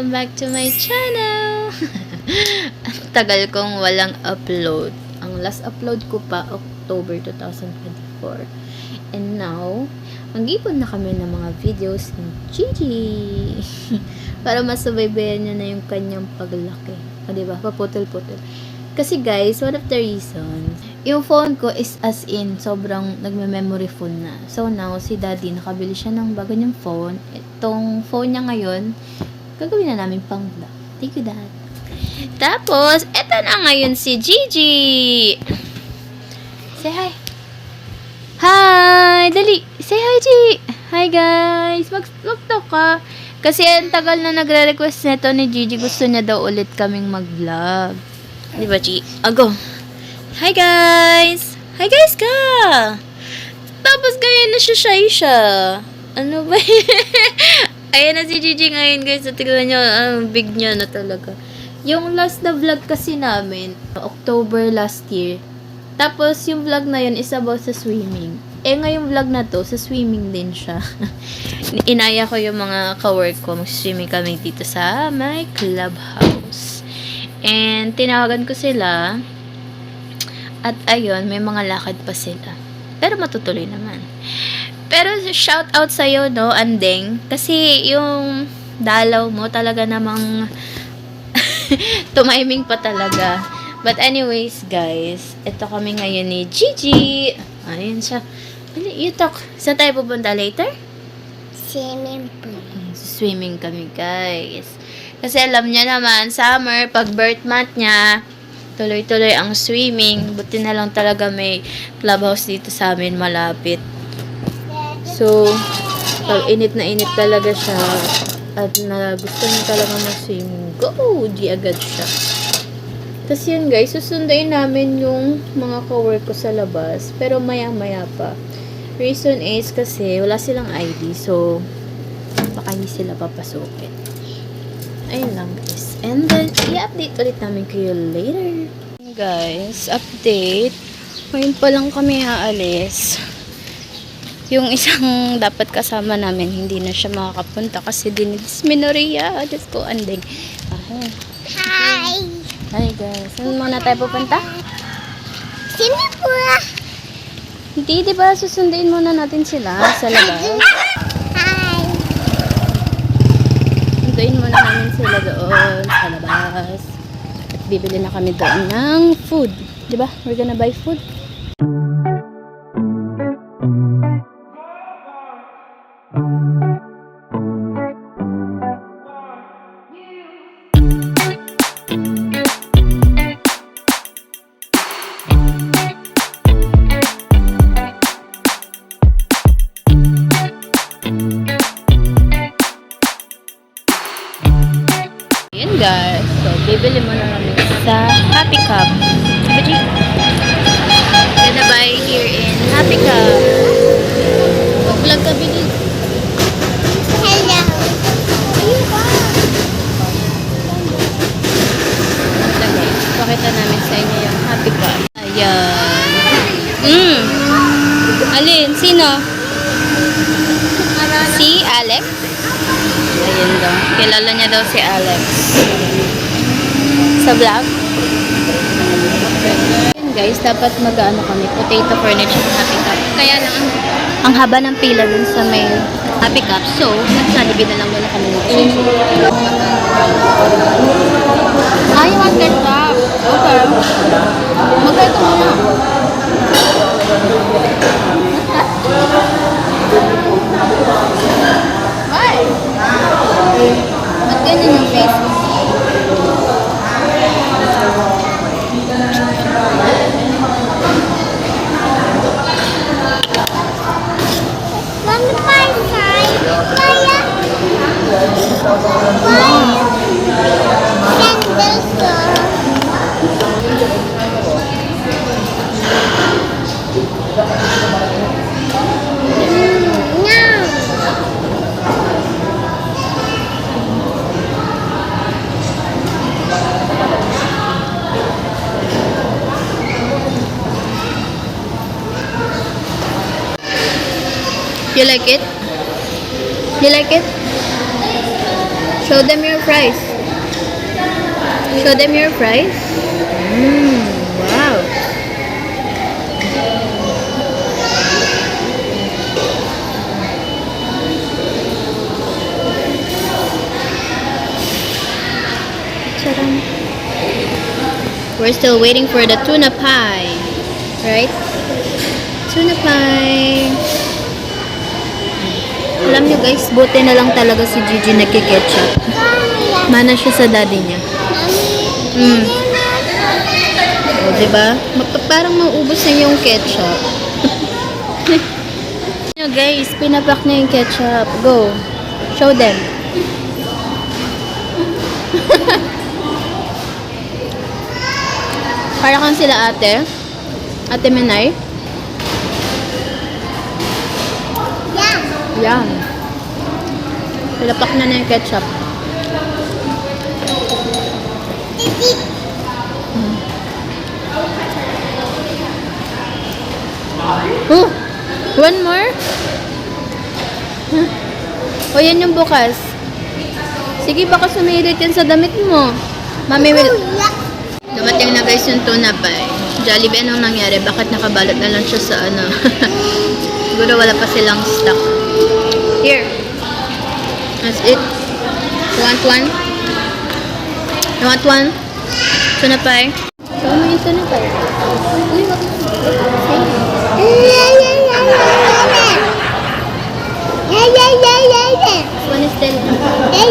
welcome back to my channel! Ang tagal kong walang upload. Ang last upload ko pa, October 2024. And now, mag-ipon na kami ng mga videos ni Gigi. Para masubaybayan niya na yung kanyang paglaki. O, diba? Paputol-putol. Kasi guys, one of the reasons, yung phone ko is as in, sobrang nagme-memory phone na. So now, si daddy, nakabili siya ng bago niyang phone. Itong phone niya ngayon, gagawin na namin pang vlog. Thank you, dad. Tapos, eto na ngayon si Gigi. Say hi. Hi! Dali! Say hi, G! Hi, guys! Mag-talk ka. Kasi ang tagal na nagre-request nito ni Gigi. Gusto niya daw ulit kaming mag-vlog. Di ba, G? Go! Hi, guys! Hi, guys, ka! Tapos, ganyan na siya. Ano ba Ayan na si Gigi ngayon, guys. So, tignan nyo, ang big niya na talaga. Yung last na vlog kasi namin, October last year. Tapos, yung vlog na yun is about sa swimming. Ngayong vlog na to, sa swimming din siya. Inaya ko yung mga ka-work ko. Mag-swimming kami dito sa my clubhouse. And, tinawagan ko sila. At, ayun, may mga lakad pa sila. Pero, matutuloy naman. Pero, shout out sa'yo, no, Andeng. Kasi, yung dalaw mo talaga namang tumiming pa talaga. But anyways, guys, ito kami ngayon ni Gigi. Ayun siya. You talk. Saan tayo pupunta later? Swimming pool. Swimming kami, guys. Kasi alam niya naman, summer, pag birth month niya, tuloy-tuloy ang swimming. Buti na lang talaga may clubhouse dito sa amin malapit. So, pag init na init talaga siya, at na gusto niya talaga mag-swimming, go! Di agad siya. Tapos yun guys, susundayin namin yung mga ka-work ko sa labas. Pero maya-maya pa. Reason is kasi wala silang ID. So, baka hindi sila papasukin. Ayun lang guys. And then, i-update ulit namin kayo later. Guys, update. Ngayon pa lang kami aalis. Yung isang dapat kasama namin, hindi na siya makakapunta kasi dinismenoria. Diyos ko, anding. Hi! Hi guys. Saan muna tayo pupunta? Swimming pool! Hindi, diba? Susunduin muna natin sila sa labas. Hi! Sunduin muna namin sila doon sa labas. At bibili na kami doon ng food. Diba? We're gonna buy food. Ayan guys, so bibili mo na kami sa Happy Cup. Baji, gonna buy here in Happy Cup. Mag-vlog ka, Bili. Hello! Ito guys, pakita namin sa inyo yung Happy Cup. Ayan. Alin? Sino? Si Alex? Ayan daw. Kilala niya daw si Alex. Sa vlog. Ayan guys, dapat mag-ano kami. Potato furniture Happy Cup. Kaya lang ang haba ng pila dun sa may Happy Cup. So, nagsalibid na lang muna kami ng I want that cup. Okay. Magkano muna. Why? Ba't ganyan yung face mo? Mami, bye, side. Kaya? Bye. Sandals ko. No. You like it? You like it? Show them your fries. Show them your fries. Wow. Charan. We're still waiting for the tuna pie. Right? Tuna pie. Alam nyo guys, buti na lang talaga si Gigi nagkiketchup. Mana siya sa daddy niya. O, diba? Parang maubos na yung ketchup. Nyo guys, pinapak na yung ketchup. Go. Show them. Para kang sila ate. Ate Menay. Yan. Pinapak na yung ketchup. Oh, one more? O, yan yung bukas. Sige, baka sumirit yan sa damit mo. Mami will... Dumating na guys yung tuna pie. Jollibee, anong nangyari? Bakit nakabalot na lang siya sa ano? Siguro wala pa silang stock. Here. That's it. You want one? You want one? Tuna pie? Show mo yung tuna pie. Uy, wag mo. One is still. Are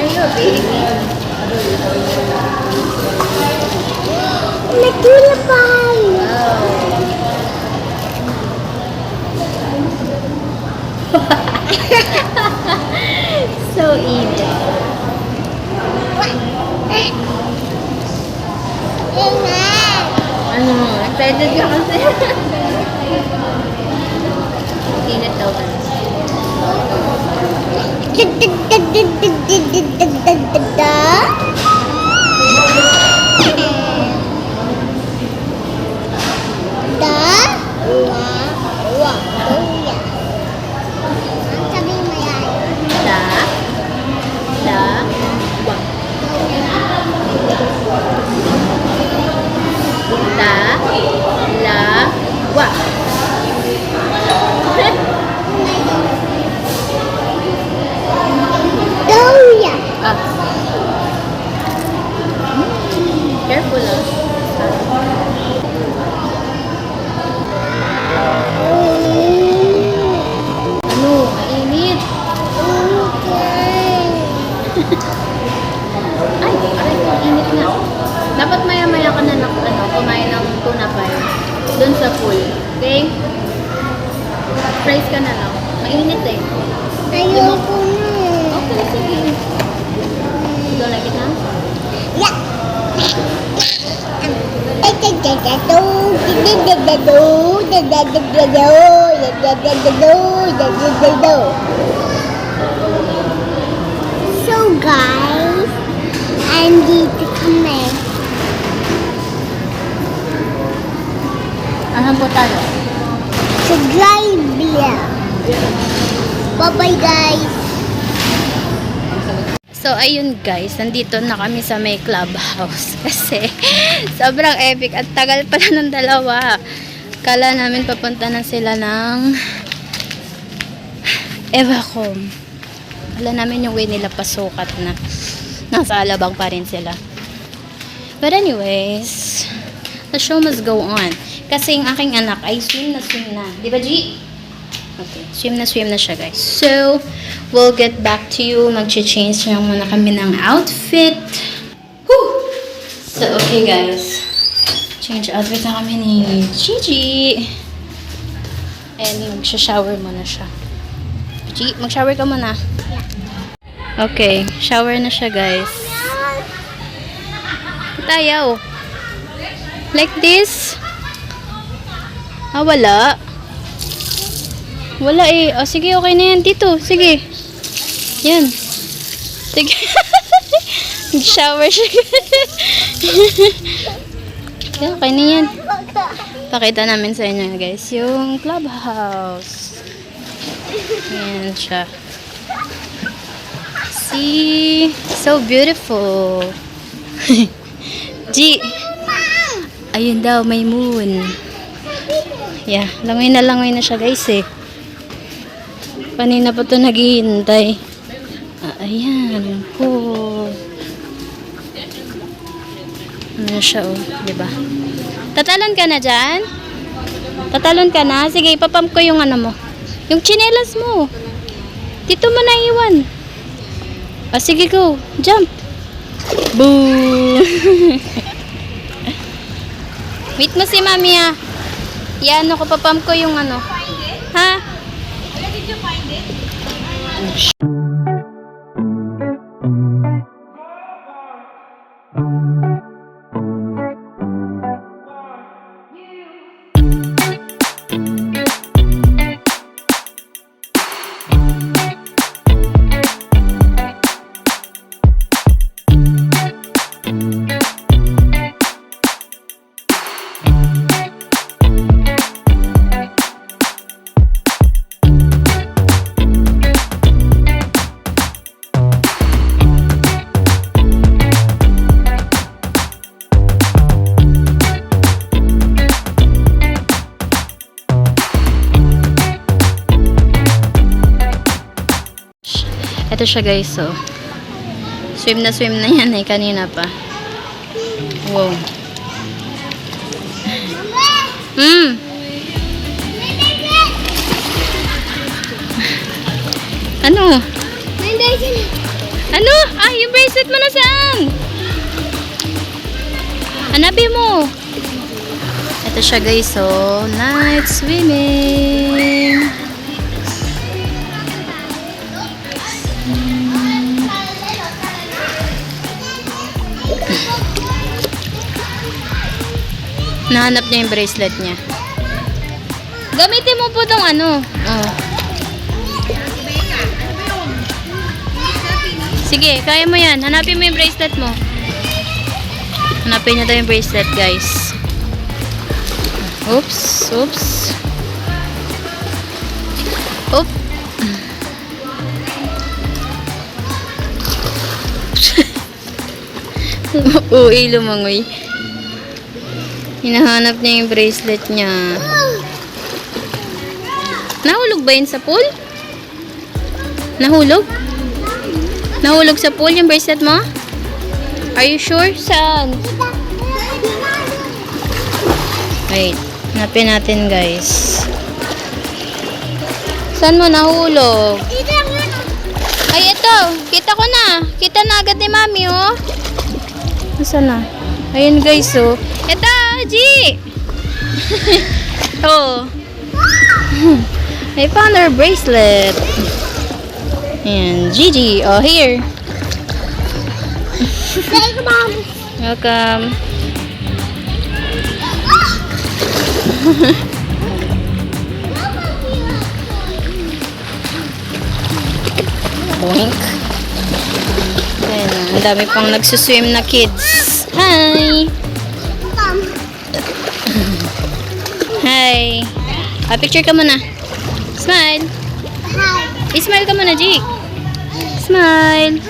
you a baby? So easy. Ano? Excited ka kasi? Init daw ka. Careful lang. Ano? Mainit. Ay, init na. Dapat maya-maya ka na kumain ng tuna pie. Doon sa pool. Okay? Fries ka na lang. Mainit eh. Ayoko na. Okay, sige. You don't like it now? Yeah. So guys, andito kami. Ahan po tayo. Sa Glybia. Bye-bye guys. So, ayun guys, nandito na kami sa may clubhouse kasi sobrang epic at tagal pala ng dalawa. Kala namin papunta na sila ng Evacom. Kala namin yung way nila pasukat na nasa Alabang pa rin sila. But anyways, the show must go on. Kasi yung aking anak ay swim na. Di ba, G? Okay, swim na siya guys. So, we'll get back to you. Mag-change lang muna kami ng outfit. Whew! So, okay guys. Change outfit na kami ni Gigi. And mag-shower muna siya. Gigi, mag-shower ka muna. Okay, shower na siya guys. Tayo. Like this. Ah, wala. Wala eh. O, sige, okay na yan. Dito, sige. Yan. Sige. Nag-shower siya. Yan, okay na yan. Pakita namin sa inyo, guys, yung clubhouse. Ayan siya. See? So beautiful. G. Ayun daw, may moon. Yeah, langoy na siya guys eh. Kanina pa ito naghihintay. Ayan po. Ano siya oh, diba? Tatalon ka na dyan? Tatalon ka na? Sige, ipapump ko yung ano mo. Yung tsinelas mo. Dito mo na iwan. Ah, sige go. Jump. Boo! Meet mo si mami ah. Yan, ako papump ko yung ano. Ha? Where did you find it? Ito siya guys, so. Swim na yan eh, kanina pa. Wow. Ano? Ano? Ah, yung bracelet mo na saan? Hanapin mo. Ito siya guys, so. Night swimming. Nahanap niya yung bracelet niya. Gamitin mo po tong ano. Oh. Sige, kaya mo yan. Hanapin mo yung bracelet mo. Hanapin niya daw yung bracelet, guys. Oops. Oops. Oop. Uy, lumangoy. Hinahanap niya yung bracelet niya. Nahulog ba yun sa pool? Nahulog? Nahulog sa pool yung bracelet mo? Are you sure? Saan? Wait. Hanapin natin guys. Saan mo nahulog? Ay, ito. Kita ko na. Kita na agad ni mami, oh. Nasaan na? Ayun guys, oh. Ito, G! Oh. I found her bracelet. And Gigi, oh, here. Thank you, Mom. Welcome. Boink. Ayan, ang dami pang nagsuswim na kids. Hi! Mom. Hi! Picture ka muna. Smile! Hi. Smile ka muna, G. Smile!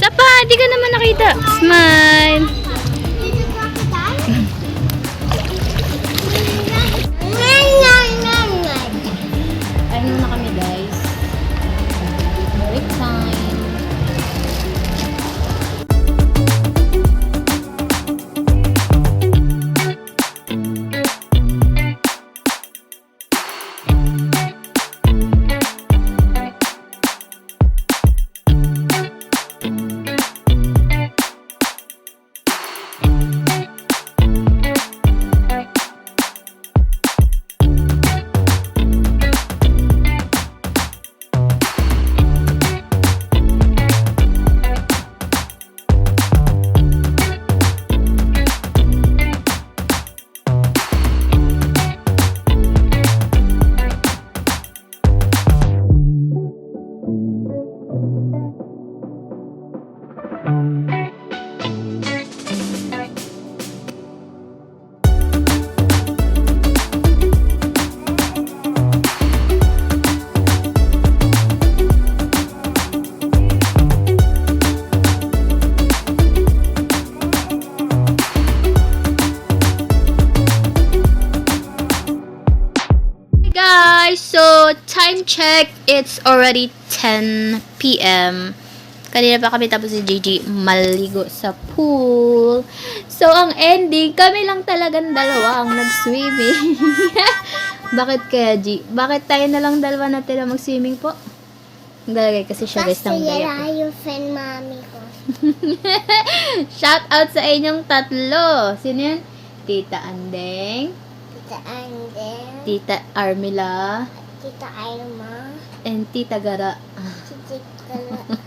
Sapa! Di ka naman nakita. Smile! Ayun na kami, guys. Break time. check, it's already 10 p.m. Kanina pa kami tapos si Gigi maligo sa pool. So, ang ending, kami lang talagang dalawa ang nag-swimming. Bakit kaya, G? Bakit tayo na lang dalawa natin na mag-swimming po? Galagay kasi siya guys ng Kasi gaya yan ko. yung fan mami ko. Shout out sa inyong tatlo. Sino yan? Tita Andeng, Tita Anden, Tita Armila, Tita Irma, and Tita Gara. Tita Kala.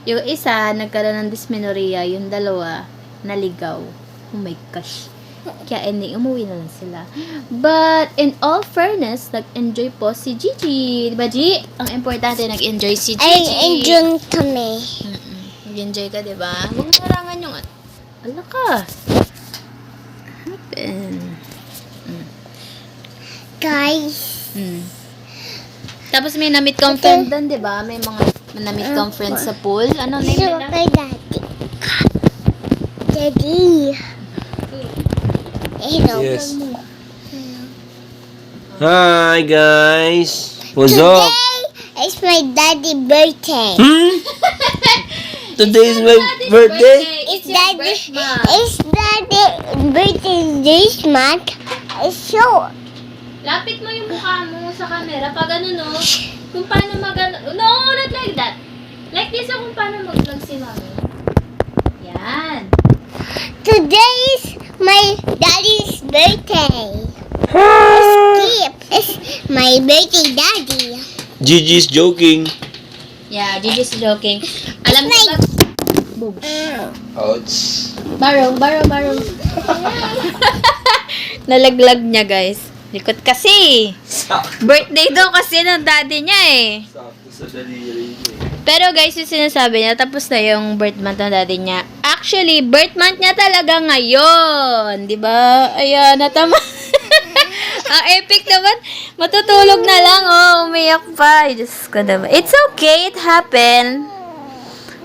Yung isa, nagkaroon ng dysmenorrhea. Yung dalawa, naligaw. Oh my gosh. Kaya ending, umuwi na lang sila. But, in all fairness, nag-enjoy po si Gigi. Diba, G? Ang importante, nag-enjoy si Gigi. Ay, enjoy kami. Nag-enjoy ka, diba? Huwag mo narangan yung... Ala ka. Happen. Guys, Tapos may na-meet kang friend doon, diba? May mga na-meet kang friend sa pool. Ano name so nila? kay Daddy. Daddy. Hello. Yes. Hi guys. What's up? Today is my daddy birthday. Today is my birthday. It's daddy. It's daddy birthday this month. It's short. Lapit mo yung mukha mo sa camera. Pag ano, no? Kung paano mag-ano. No, not like that. Like this, kung paano mag-vlog si mami. Yan. Today is my daddy's birthday. Skip. It's my birthday, daddy. Gigi's joking. Yeah, Gigi's joking. Alam mo ba? Boom. Ouch. Barong. Nalaglag niya, guys. Likot kasi. Birthday daw kasi ng daddy niya eh. Sakto sa daliri niya. Pero guys, yung sinasabi niya, tapos na yung birth month ng daddy niya. Actually, birth month niya talaga ngayon. Di ba? Ayan, natama. Ang epic naman. Matutulog na lang, oh. Umiyak pa. Ay, Diyos ko naman. It's okay. It happened.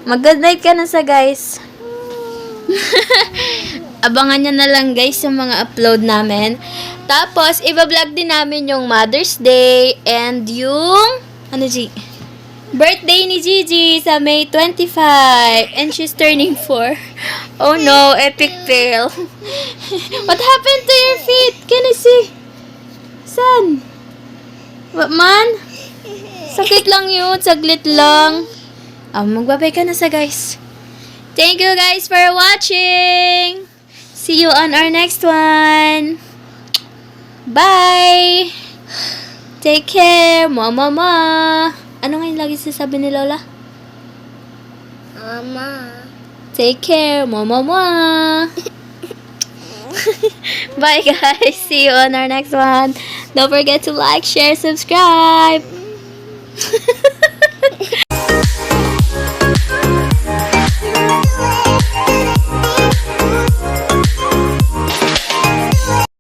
Mag-good night ka na sa guys. Abangan nyo na lang guys yung mga upload namin. Tapos, iba-vlog din namin yung Mother's Day and yung, ano G? Birthday ni Gigi sa May 25. And she's turning 4. Oh no, epic fail. What happened to your feet? Can I see? San? What man? Sakit lang yun. Saglit lang. Magbabay ka na sa guys. Thank you guys for watching. See you on our next one. Bye. Take care. Mama. Ano ngayon lagi sasabi ni Lola? Mama. Take care. Mama. Bye guys. See you on our next one. Don't forget to like, share, subscribe.